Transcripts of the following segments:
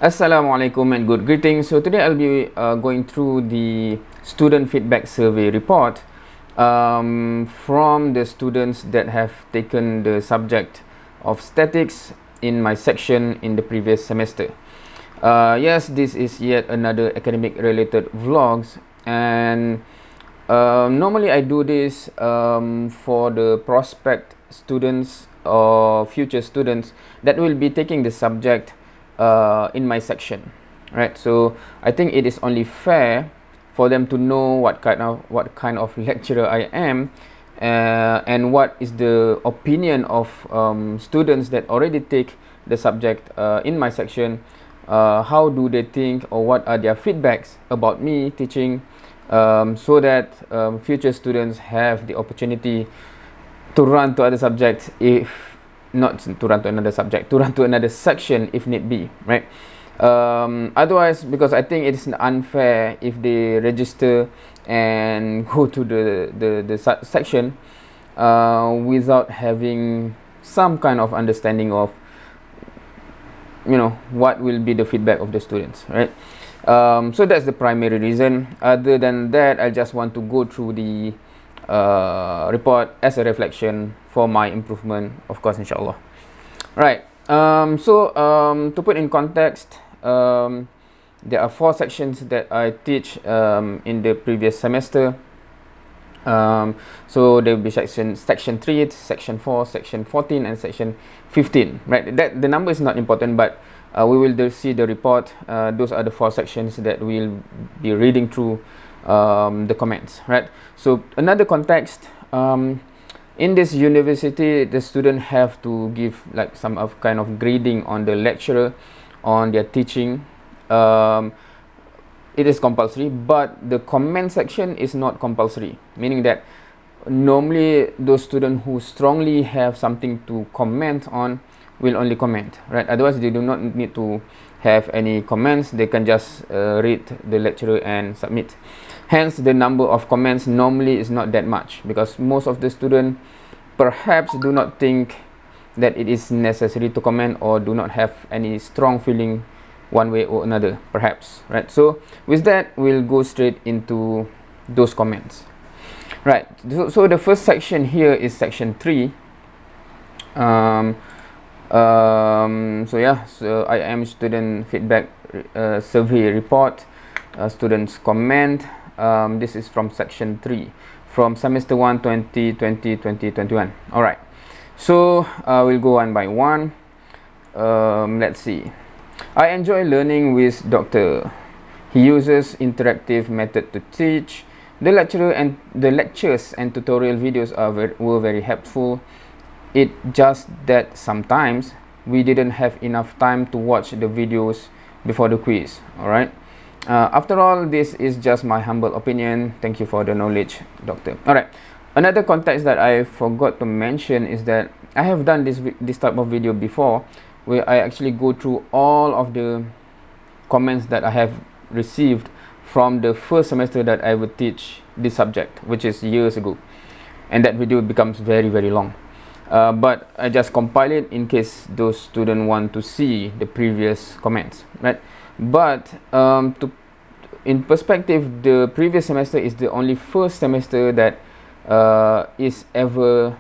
Assalamualaikum and good greetings. So today I'll be going through the student feedback survey report from the students that have taken the subject of statics in my section in the previous semester. Yes, this is yet another academic related vlogs, and normally I do this for the prospect students or future students that will be taking the subject in my section, right? So I think it is only fair for them to know what kind of lecturer I am, and what is the opinion of students that already take the subject in my section. How do they think, or what are their feedbacks about me teaching, so that future students have the opportunity to run to other subjects, if not to run to another subject, to run to another section if need be, right? Otherwise, because I think it's unfair if they register and go to the section without having some kind of understanding of, you know, what will be the feedback of the students, right? So that's the primary reason. Other than that, I just want to go through the report as a reflection for my improvement, of course, inshallah. Right. To put in context, there are 4 sections that I teach in the previous semester. So there will be section 3, section 4, section 14, and section 15. Right. That the number is not important, but we will see the report. Those are the 4 sections that we'll be reading through the comments, right? So another context, in this university, the student have to give like some of kind of grading on the lecturer, on their teaching. It is compulsory, but the comment section is not compulsory, meaning that normally those students who strongly have something to comment on will only comment, right? Otherwise, they do not need to have any comments. They can just read the lecturer and submit. Hence, the number of comments normally is not that much, because most of the students perhaps do not think that it is necessary to comment, or do not have any strong feeling one way or another, perhaps, right? So with that, we'll go straight into those comments, right? So the first section here is section 3. So I am student feedback survey report, students comment. This is from section 3 from semester 1 2020-2021. all right, so we'll go one by one. Let's see. I enjoy learning with Dr. He uses interactive method to teach. The lectures and tutorial videos were very helpful. It just that sometimes we didn't have enough time to watch the videos before the quiz. All right. After all, this is just my humble opinion. Thank you for the knowledge, doctor. All right. Another context that I forgot to mention is that I have done this type of video before, where I actually go through all of the comments that I have received from the first semester that I would teach this subject, which is years ago, and that video becomes very, very long. But I just compile it in case those students want to see the previous comments, right? But in perspective, the previous semester is the only first semester that is ever,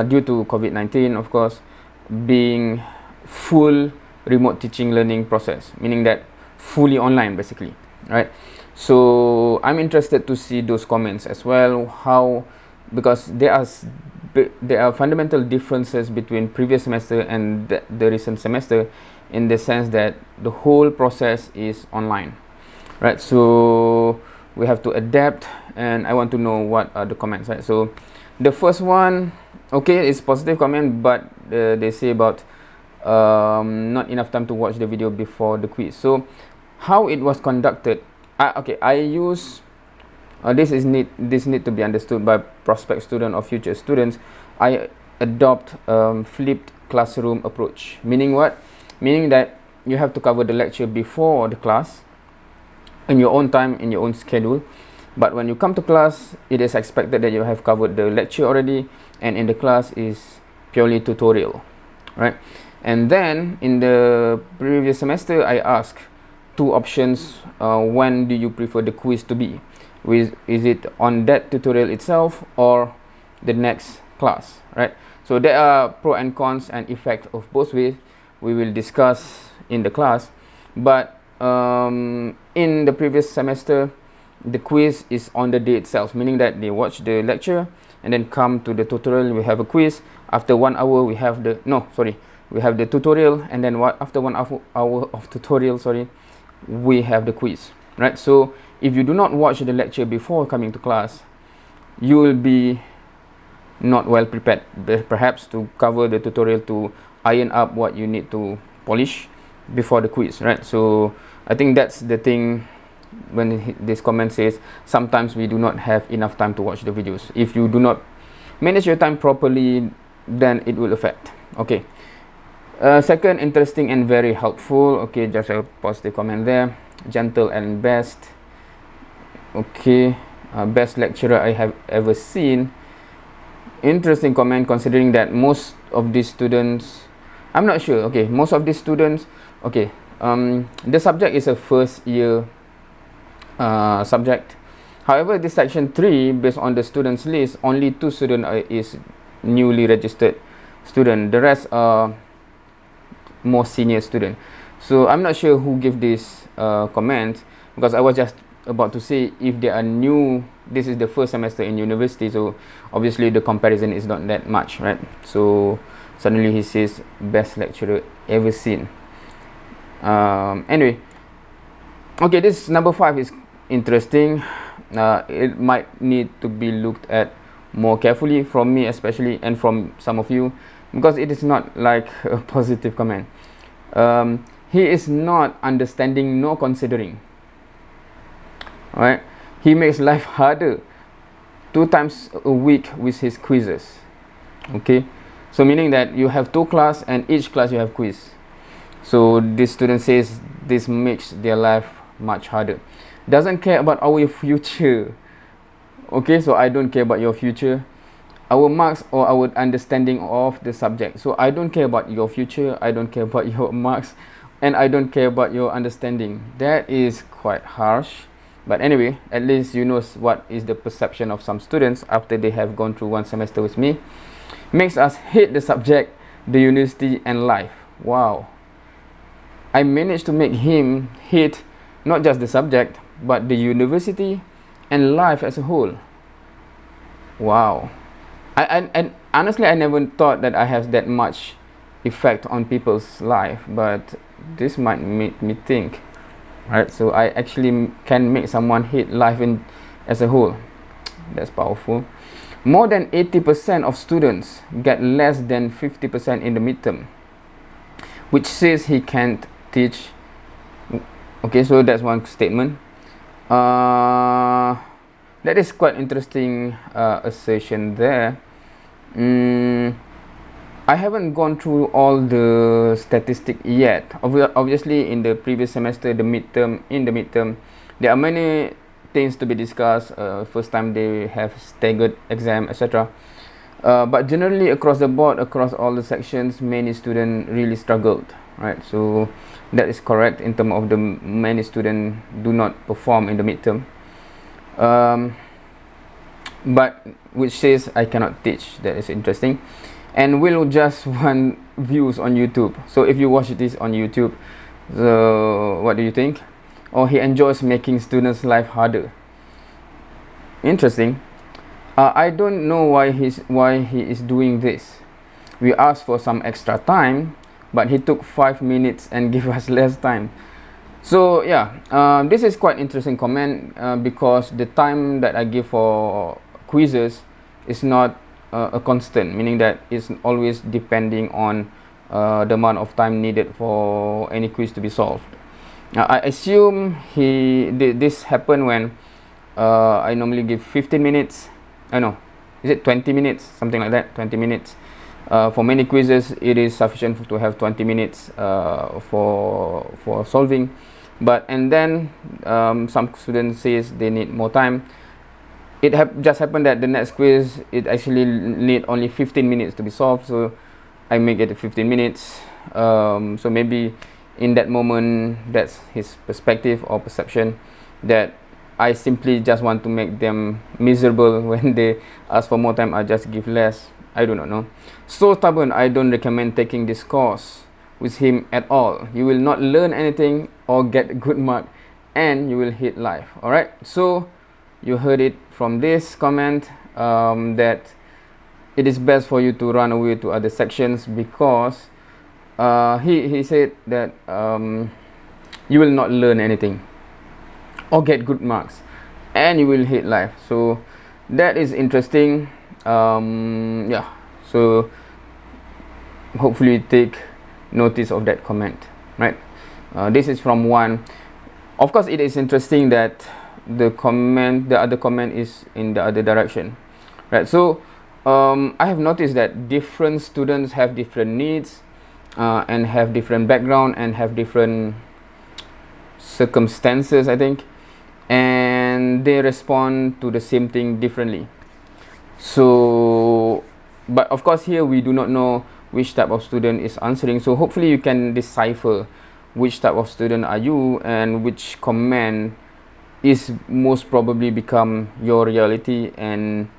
due to COVID-19, of course, being full remote teaching learning process, meaning that fully online, basically, right? So I'm interested to see those comments as well, because there are fundamental differences between previous semester and the recent semester, in the sense that the whole process is online, right? So we have to adapt, and I want to know what are the comments, right? So the first one, okay, is positive comment, but they say about not enough time to watch the video before the quiz. So how it was conducted, okay, I use this need to be understood by prospect student or future students. I adopt flipped classroom approach, meaning what? Meaning that you have to cover the lecture before the class in your own time, in your own schedule. But when you come to class, it is expected that you have covered the lecture already, and in the class is purely tutorial, right? And then in the previous semester, I asked two options. When do you prefer the quiz to be? Is it on that tutorial itself or the next class, right? So there are pro and cons and effect of both ways. We will discuss in the class. But in the previous semester, the quiz is on the day itself, meaning that they watch the lecture and then come to the tutorial. We have a quiz. After 1 hour, we have the we have the tutorial, and then after 1 hour of tutorial, we have the quiz, right? So if you do not watch the lecture before coming to class, you will be not well prepared, perhaps to cover the tutorial, to iron up what you need to polish before the quiz, right? So I think that's the thing when this comment says sometimes we do not have enough time to watch the videos. If you do not manage your time properly, then it will affect. Okay, second, interesting and very helpful. Okay, just I'll pause the comment there. Gentle and best. Okay, best lecturer I have ever seen. Interesting comment, considering that most of these students, I'm not sure. Okay, most of these students, okay, the subject is a first year subject. However, this section 3, based on the students list, only 2 students is newly registered student. The rest are more senior student. So I'm not sure who gave this comment, because I was just about to say, if they are new, this is the first semester in university, so obviously the comparison is not that much, right? So suddenly he says best lecturer ever seen. Anyway, okay, this number 5 is interesting. It might need to be looked at more carefully from me especially, and from some of you, because it is not like a positive comment. He is not understanding nor considering, right? He makes life harder 2 times a week with his quizzes. Okay, so meaning that you have 2 class, and each class you have quiz. So this student says this makes their life much harder. Doesn't care about our future. Okay, so I don't care about your future, our marks, or our understanding of the subject. So I don't care about your future, I don't care about your marks, and I don't care about your understanding. That is quite harsh. But anyway, at least you know what is the perception of some students after they have gone through 1 semester with me. Makes us hate the subject, the university, and life. Wow. I managed to make him hate not just the subject, but the university and life as a whole. Wow. And honestly, I never thought that I have that much effect on people's life, but this might make me think, right? So I actually can make someone hate life as a whole. That's powerful. More than 80% of students get less than 50% in the midterm, which says he can't teach. Okay, so that's one statement. That is quite interesting assertion there. I haven't gone through all the statistics yet. Obviously, in the previous semester, in the midterm, there are many things to be discussed. First time they have staggered exam, etc. But generally, across the board, across all the sections, many students really struggled, right? So that is correct in terms of the many students do not perform in the midterm. But which says I cannot teach. That is interesting. And will just want views on YouTube. So if you watch this on YouTube, so what do you think? Or he enjoys making students' life harder. Interesting. I don't know why he is doing this. We asked for some extra time, but he took 5 minutes and gave us less time. So yeah, this is quite interesting comment, because the time that I give for quizzes is not a constant, meaning that it's always depending on the amount of time needed for any quiz to be solved. I assume this happened when I normally give 15 minutes. I know, is it 20 minutes, something like that, 20 minutes. For many quizzes, it is sufficient to have 20 minutes for solving. And then some students says they need more time. Just happened that the next quiz, it actually need only 15 minutes to be solved. So I make it 15 minutes. So maybe in that moment, that's his perspective or perception, that I simply just want to make them miserable. When they ask for more time, I just give less. I do not know. So stubborn, I don't recommend taking this course with him at all. You will not learn anything or get good mark, and you will hate life. Alright, so you heard it from this comment, that it is best for you to run away to other sections, because he said that you will not learn anything or get good marks, and you will hate life. So that is interesting. Yeah, so hopefully take notice of that comment, right? This is from one. Of course, it is interesting that the other comment is in the other direction, right? So I have noticed that different students have different needs, and have different background, and have different circumstances, I think, and they respond to the same thing differently. So, but of course here we do not know which type of student is answering, so hopefully you can decipher which type of student are you, and which comment is most probably become your reality, and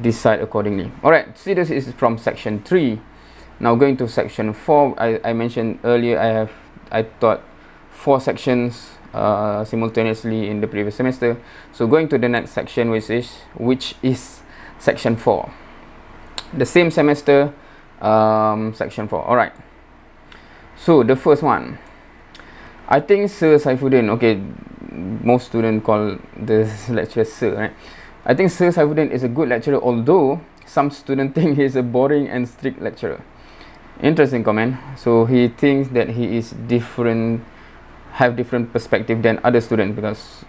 decide accordingly. Alright, see, this is from section 3. Now going to section 4. I mentioned earlier I taught 4 sections simultaneously in the previous semester. So going to the next section, which is section 4, the same semester, section 4. Alright, so the first one, I think Sir Saifuddin, okay, most students call the lecturer Sir, right? I think Sir Saifuddin is a good lecturer, although some students think he is a boring and strict lecturer. Interesting comment. So he thinks that he is different, have different perspective than other students, because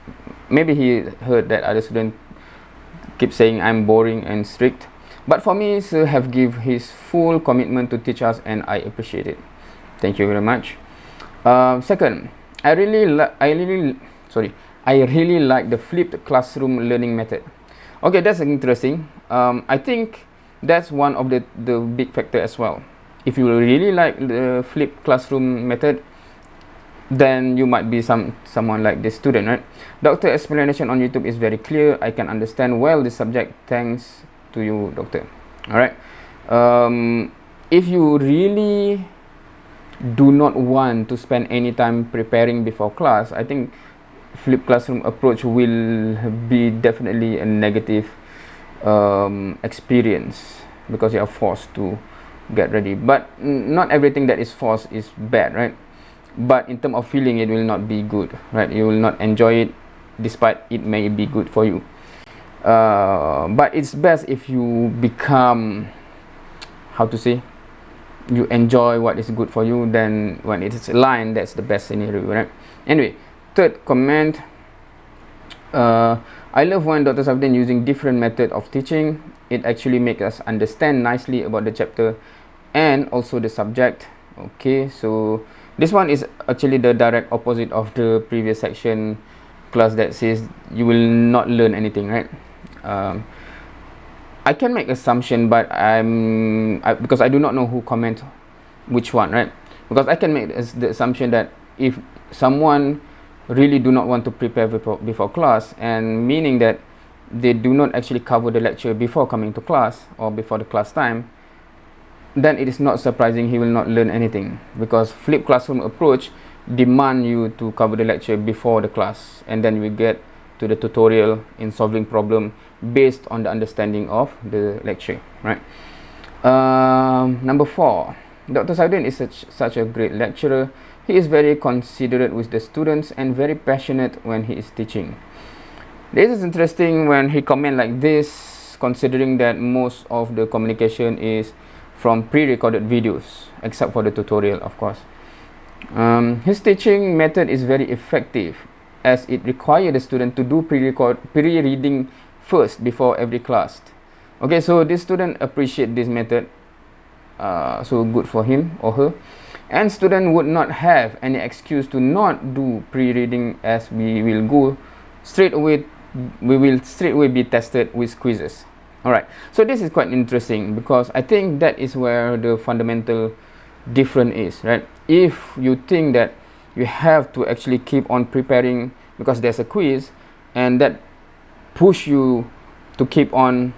maybe he heard that other students keep saying I'm boring and strict. But for me, Sir have give his full commitment to teach us, and I appreciate it. Thank you very much. Second, I really like the flipped classroom learning method. Okay, that's interesting. I think that's one of the big factor as well. If you really like the flipped classroom method, then you might be someone like this student, right? Doctor explanation on YouTube is very clear. I can understand well the subject. Thanks to you, doctor. All right. If you really do not want to spend any time preparing before class, I think flipped classroom approach will be definitely a negative experience, because you are forced to get ready. But not everything that is forced is bad, right? But in terms of feeling, it will not be good, right? You will not enjoy it, despite it may be good for you. But it's best if you become, how to say, you enjoy what is good for you. Then when it is aligned, that's the best scenario, right? Anyway, third comment, I love when Dr. Saifuddin using different method of teaching. It actually makes us understand nicely about the chapter and also the subject. Okay, so this one is actually the direct opposite of the previous section class that says you will not learn anything, right? I can make assumption, but because I do not know who comment which one, right? Because I can make the assumption that if someone really do not want to prepare before class, and meaning that they do not actually cover the lecture before coming to class or before the class time, then it is not surprising he will not learn anything, because flipped classroom approach demand you to cover the lecture before the class, and then we get to the tutorial in solving problem based on the understanding of the lecture, right? Number 4, Dr. Saifuddin is such a great lecturer. He is very considerate with the students and very passionate when he is teaching. This is interesting when he comment like this, considering that most of the communication is from pre-recorded videos, except for the tutorial, of course. His teaching method is very effective, as it requires the student to do pre-reading first before every class. Okay, so this student appreciate this method, so good for him or her. And student would not have any excuse to not do pre-reading, as we will straightaway be tested with quizzes. All right, so this is quite interesting because I think that is where the fundamental difference is, right? If you think that you have to actually keep on preparing because there's a quiz, and that push you to keep on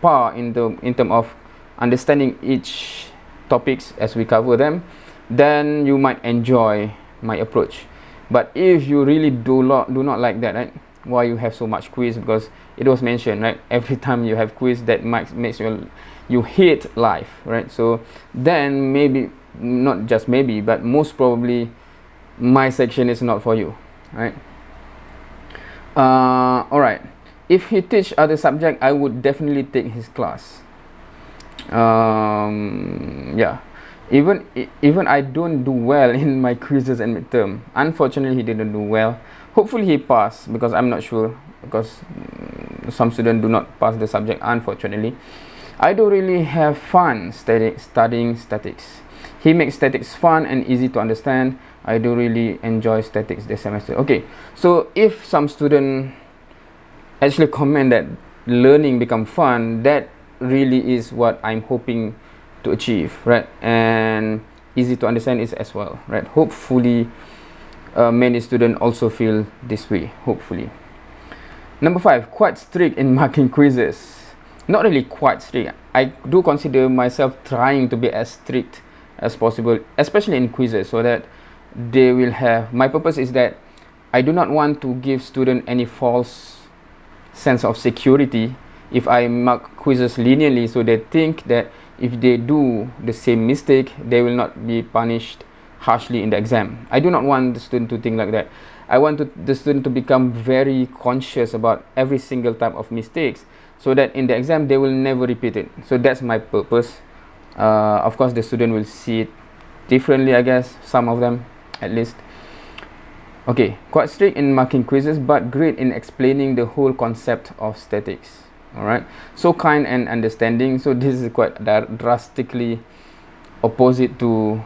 par in term of understanding each topics as we cover them, then you might enjoy my approach. But if you really do not like that, right, why you have so much quiz? Because it was mentioned, right, every time you have quiz, that makes you hate life, right? So then maybe, not just maybe, but most probably my section is not for you, right? All right, if he teach other subject, I would definitely take his class. Yeah, even I don't do well in my quizzes and midterm. Unfortunately, he didn't do well. Hopefully he passed, because I'm not sure, because some students do not pass the subject, unfortunately. I don't really have fun studying statics. He makes statics fun and easy to understand. I do really enjoy statics this semester. Okay, so if some student actually comment that learning become fun, that really is what I'm hoping to achieve, right? And easy to understand is as well, right? Hopefully many students also feel this way, hopefully. Number 5, quite strict in marking quizzes. Not really quite strict. I do consider myself trying to be as strict as possible, especially in quizzes, so that they will have, my purpose is that I do not want to give students any false sense of security if I mark quizzes linearly, so they think that if they do the same mistake, they will not be punished harshly in the exam. I do not want the student to think like that. I want the student to become very conscious about every single type of mistakes, so that in the exam they will never repeat it. So that's my purpose. Of course, the student will see it differently, I guess, some of them at least. Okay, quite strict in marking quizzes, but great in explaining the whole concept of statics. All right, so kind and understanding. So this is quite drastically opposite to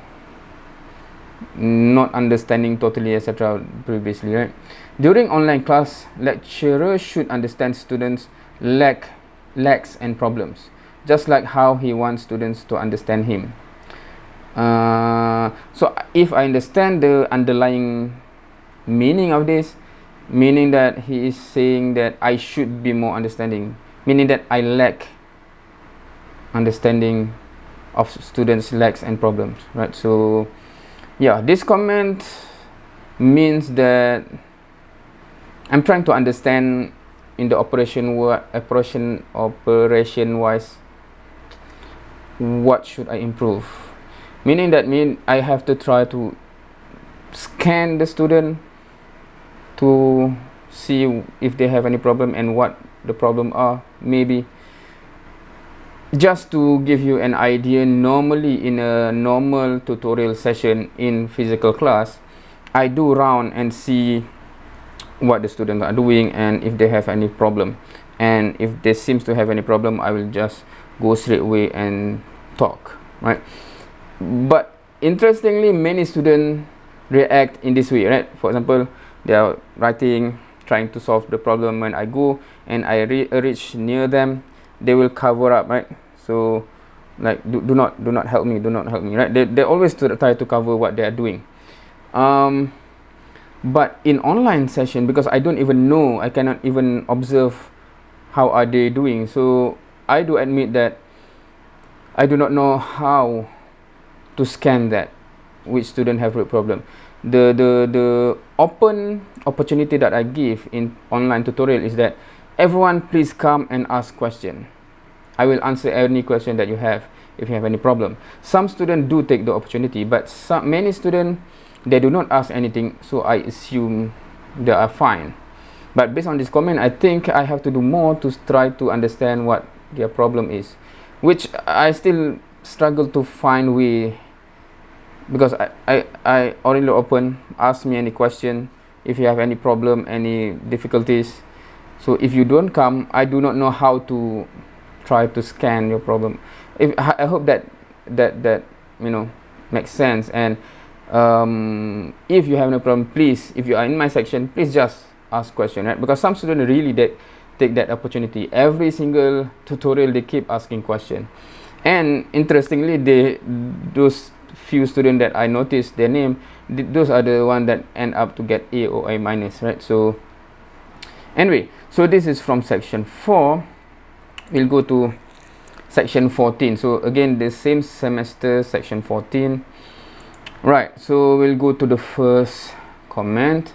not understanding totally, etc. previously, right? During online class, lecturer should understand students' lacks and problems, just like how he wants students to understand him. So if I understand the underlying meaning of this, meaning that he is saying that I should be more understanding, meaning that I lack understanding of students' lacks and problems, right? So yeah, this comment means that I'm trying to understand in the operation wise, what should I improve, meaning that I have to try to scan the student to see if they have any problem and what the problem are. Maybe just to give you an idea, normally in a normal tutorial session in physical class, I do round and see what the students are doing and if they have any problem, and if they seems to have any problem, I will just go straight away and talk, right? But interestingly, many students react in this way, right? For example, they are writing, trying to solve the problem. When I go and I reach near them, they will cover up, right? So like, do not help me, right? They always try to cover what they are doing. But in online session, because I don't even know, I cannot even observe how are they doing. So I do admit that I do not know how to scan that, which student have a problem. The open opportunity that I give in online tutorial is that everyone please come and ask question. I will answer any question that you have if you have any problem. Some students do take the opportunity, but many students, they do not ask anything, so I assume they are fine. But based on this comment, I think I have to do more to try to understand what their problem is, which I still struggle to find way, because I already open, ask me any question if you have any problem, any difficulties. So if you don't come, I do not know how to try to scan your problem. I hope that makes sense. And if you have no problem, please, if you are in my section, please just ask question, right? Because some students really, they take that opportunity. Every single tutorial they keep asking question, and interestingly, those few students that I noticed their name, those are the one that end up to get A or A minus, right? So anyway, so this is from section 4. We'll go to section 14. So again, the same semester, section 14. Right, so we'll go to the first comment.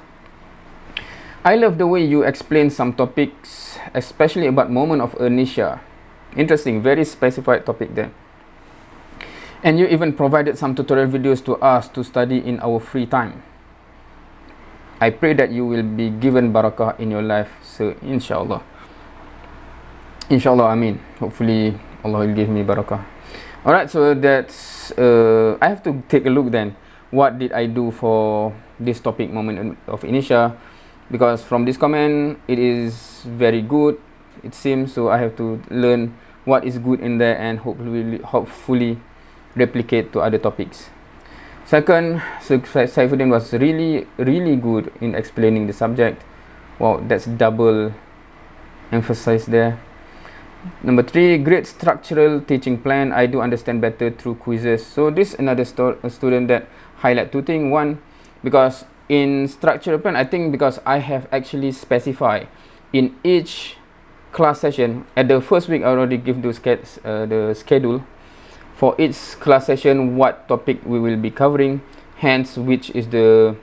I love the way you explain some topics, especially about moment of inertia. Interesting, very specified topic there. And you even provided some tutorial videos to us to study in our free time. I pray that you will be given barakah in your life, so inshallah. Inshallah, I mean, hopefully Allah will give me barakah. Alright, so that's I have to take a look then. What did I do for this topic, moment of inertia? Because from this comment, it is very good, it seems. So I have to learn what is good in there and hopefully replicate to other topics. Second, Saifuddin was really good in explaining the subject. Wow, that's double emphasize there. Number 3, great structural teaching plan. I do understand better through quizzes. So this another student that highlight 2 things. One, because in structural plan, I think because I have actually specified in each class session. At the first week, I already give the schedule for each class session, what topic we will be covering, hence which is the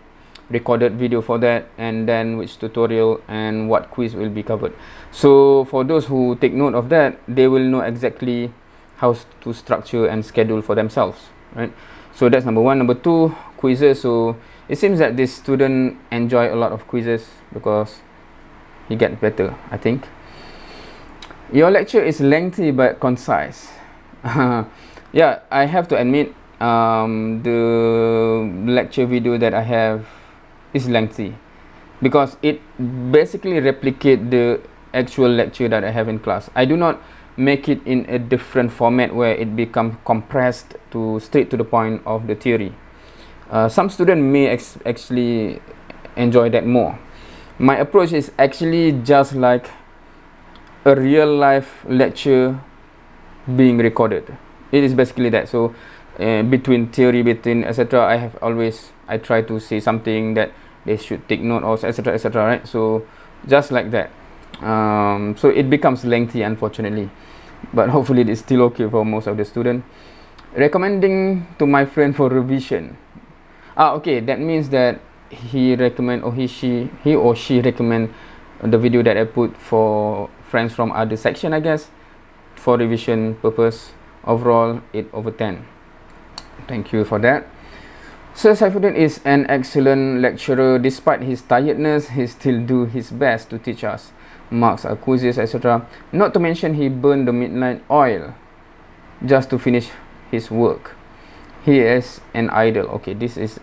recorded video for that, and then which tutorial and what quiz will be covered. So for those who take note of that, they will know exactly how to structure and schedule for themselves, right? So that's number 1. Number 2, quizzes. So it seems that this student enjoy a lot of quizzes because he get better, I think. Your lecture is lengthy but concise. Yeah, I have to admit, the lecture video that I have is lengthy because it basically replicate the actual lecture that I have in class. I do not make it in a different format where it become compressed to straight to the point of the theory. Some students may actually enjoy that more. My approach is actually just like a real life lecture being recorded. It is basically that. So between theory, between etc., I try to say something that they should take note of, etc., etc., right? So just like that. So it becomes lengthy, unfortunately, but hopefully it is still okay for most of the students. Recommending to my friend for revision. Okay, that means that he or she recommend the video that I put for friends from other section, I guess, for revision purpose. Overall, 8/10. Thank you for that. Sir Saifuddin is an excellent lecturer. Despite his tiredness, he still do his best to teach us. Marks are quizzes, etc. Not to mention he burned the midnight oil just to finish his work. He is an idol. Okay, this is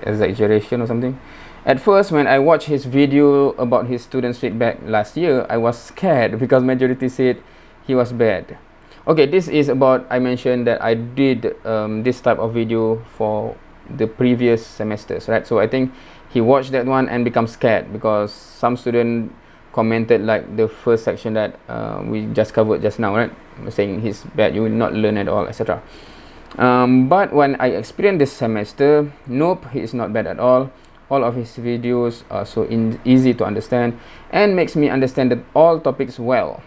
exaggeration or something. At first, when I watched his video about his students' feedback last year, I was scared because majority said he was bad. Okay, this is about, I mentioned that I did this type of video for the previous semesters, right? So I think he watched that one and become scared because some student commented like the first section that we just covered just now, right? Saying he's bad, you will not learn at all, etc. But when I experienced this semester, nope, he is not bad at all. All of his videos are so easy to understand and makes me understand that all topics well.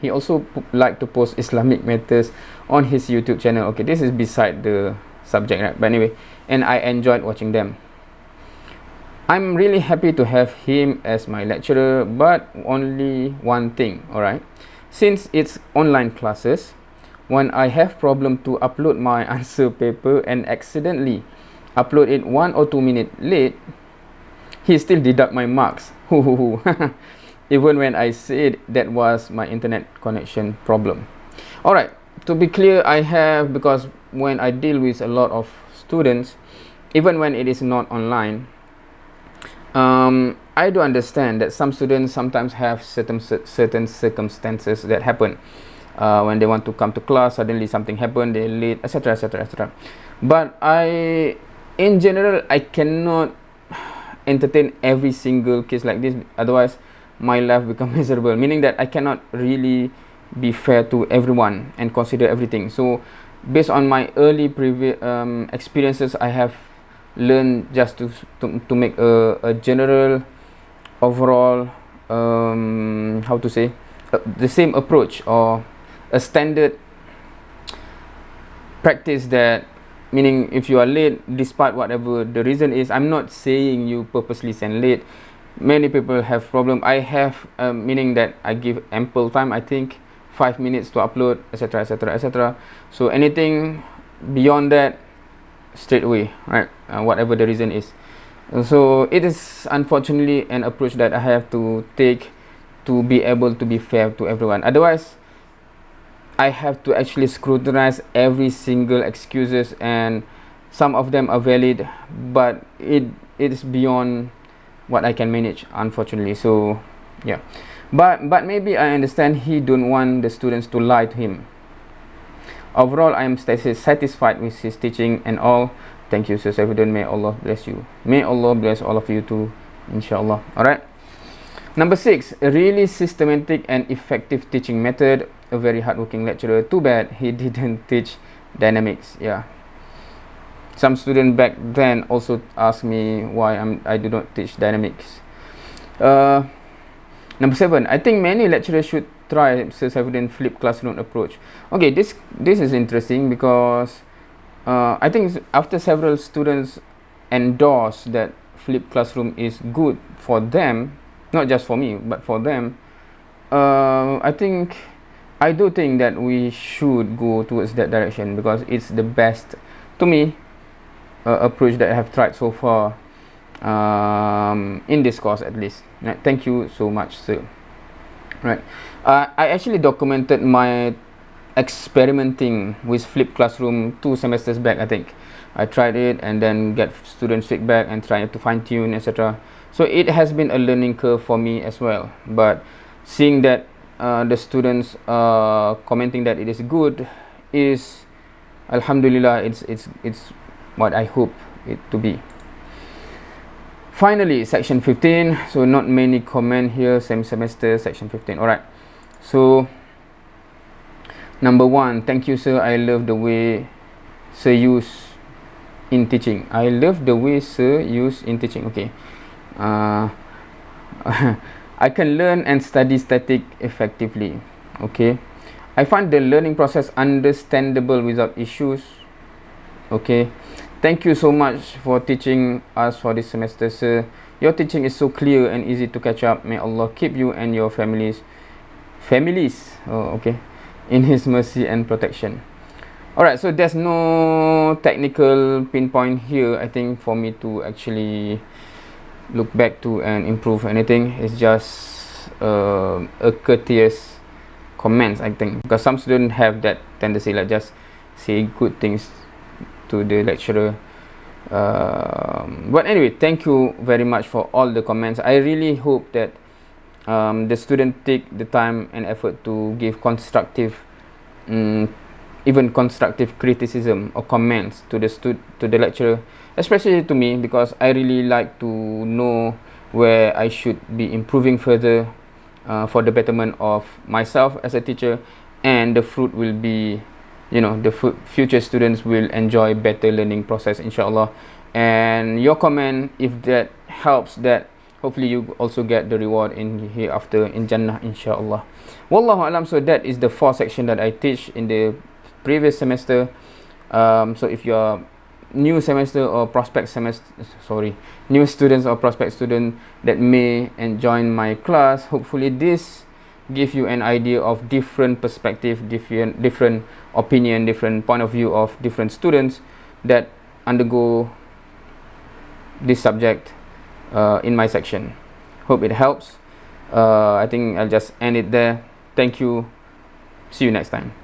He also like to post Islamic matters on his YouTube channel. Okay, this is beside the subject, right? But anyway, and I enjoyed watching them. I'm really happy to have him as my lecturer, but only one thing, alright? Since it's online classes, when I have problem to upload my answer paper and accidentally upload it 1 or 2 minutes late, he still deduct my marks. Even when I said that was my internet connection problem. Alright, to be clear, because when I deal with a lot of students, even when it is not online, I do understand that some students sometimes have certain circumstances that happen. When they want to come to class, suddenly something happened, they're late, etc., etc., etc. But in general, I cannot entertain every single case like this. Otherwise, my life become miserable, meaning that I cannot really be fair to everyone and consider everything. So based on my early previous experiences, I have learned just to make a general overall how to say the same approach, or a standard practice, that meaning if you are late, despite whatever the reason is, I'm not saying you purposely send late. Many people have problem. I have meaning that I give ample time, I think 5 minutes to upload, etc, etc, etc. So anything beyond that, straight away, right? Whatever the reason is. So it is unfortunately an approach that I have to take to be able to be fair to everyone. Otherwise, I have to actually scrutinize every single excuses, and some of them are valid, but it is beyond what I can manage, unfortunately. So yeah, but maybe I understand he don't want the students to lie to him. Overall, I am satisfied with his teaching and all. Thank you, Sir Saifuddin. May Allah bless you. May Allah bless all of you too, inshallah. Alright. Number 6, a really systematic and effective teaching method. A very hardworking lecturer. Too bad he didn't teach dynamics. Yeah. Some student back then also asked me why I do not teach dynamics. Number 7, I think many lecturers should try Sir Saifuddin flipped classroom approach. Okay, this is interesting because I think after several students endorse that flipped classroom is good for them, not just for me, but for them, I do think that we should go towards that direction, because it's the best, to me, approach that I have tried so far, in this course at least. Right. Thank you so much, sir. Right. I actually documented my experimenting with flipped classroom 2 semesters back, I think. I tried it and then get students feedback and try to fine tune, etc. So it has been a learning curve for me as well. But seeing that the students commenting that it is good is, alhamdulillah, it's what I hope it to be. Finally, section 15. So not many comment here, same semester, section 15. Alright, so number 1, thank you, sir. I love the way sir use in teaching. I love the way sir use in teaching. Okay. I can learn and study static effectively. Okay. I find the learning process understandable without issues. Okay. Thank you so much for teaching us for this semester, sir. Your teaching is so clear and easy to catch up. May Allah keep you and your families, okay, in His mercy and protection. Alright, so there's no technical pinpoint here, I think, for me to actually look back to and improve anything. It's just a courteous comments, I think, because some students have that tendency, like just say good things to the lecturer. But anyway, thank you very much for all the comments. I really hope that the student take the time and effort to give constructive, even constructive criticism or comments to the lecturer, especially to me, because I really like to know where I should be improving further for the betterment of myself as a teacher, and the fruit will be, you know, the future students will enjoy better learning process, inshallah. And your comment, if that helps, that hopefully you also get the reward in hereafter in Jannah, inshallah. Wallahu alam. So that is the 4 section that I teach in the previous semester. So if you are new semester or prospect semester, new students or prospect student that may join my class, hopefully this give you an idea of different perspective, different opinion, different point of view of different students that undergo this subject in my section. Hope it helps. I think I'll just end it there. Thank you. See you next time.